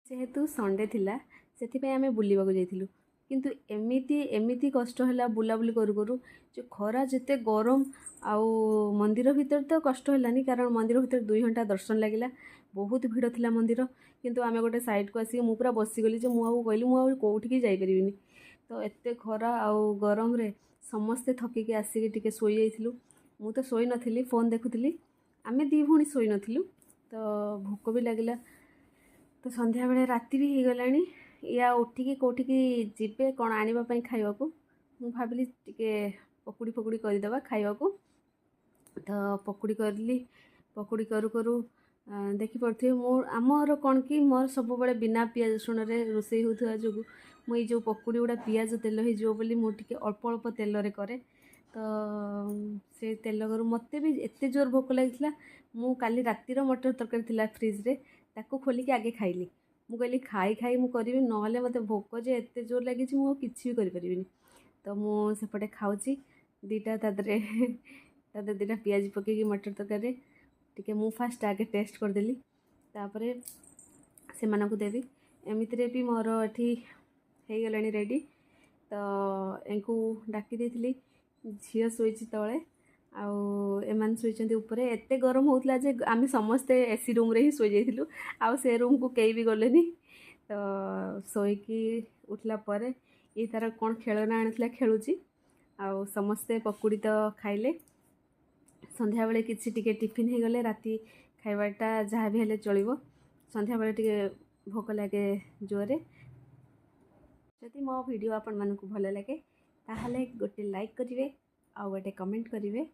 जेहेतु संडे थिला से आम बुलवाक जाइलु किंतु एमिति एमिति कष्ट है बुलाबुली करू करू जो खरा जिते गरम आउ मंदिर भीतर तो कष्ट है कारण मंदिर भीतर 2 घंटा दर्शन लगिला बहुत भिड़ थिला मंदिर किंतु आम गोटे साइड को आसिक मुझे पूरा बसीगली जो मुझे कहली मुझे कौटिकी जापरिनी तो एत खरा आउ गरम रे समस्ते थकिकी आसिक टिके शोई जाइलु मु तो शोई नथिली फोन देखुली आम दी भौणी शोई नथिलु तो भोक भी लगिला तो संध्या बेले राति भी हो गला या उठिकी कौटिकी जीवे कौन आने खावा मु भाविली टिके पकुड़ी फकुड़ी करदेवा खावा तो पकुड़ी करली पकुड़ी करू करू देखिपे आमर कौन कि मोर सब बड़े बिना पियाज रसुण रोषे होता जो मुझे जो पकुड़ी गुड़ा पियाज तेल हो मुझे अल्प अल्प तेल करे तो से तेल करू मत भी एत जोर भोक लगी मु काली रातिर मटर तरकारी थिला फ्रिज रे ताको खोलिकी आगे खाइली मु कहली खाई खाई मु करी ना मत भोक जे एत जोर लगी मुझे कि भी करें तो मुझे खाऊँ दीटा तादरे दीटा पियाज पकईकी मटर तरकारी टिके मु फास्ट आगे टेस्ट करदेली तापरे से मानकु देवी एमितिरे भी मोर एठी हो गलानी रेडी तो एंकु डाकी देथिली झील शोची तले आउ एमान शोचंती ऊपरे एते गरम होतला जे आमे समस्ते एसी रूम रे ही शोई जाइथिलु आउ से रूम को केई भी गलेनी तो शोईकी उठला परे ये तार कौन खेलना आनिथिला खेलुची आउ समस्ते पकुड़ी तो खाइले संध्या बेले किछि टिके टिफिन हो गले राति खाइबाटा जहाँ भी हेले चलिबो संध्या बेले टिके भोक लागे जोरे जदि मो वीडियो आपण मानकु भल लागे ताहले गोटे लाइक करिवे आ गोटे कमेंट करिवे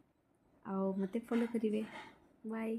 आ मते फॉलो करिवे बाय।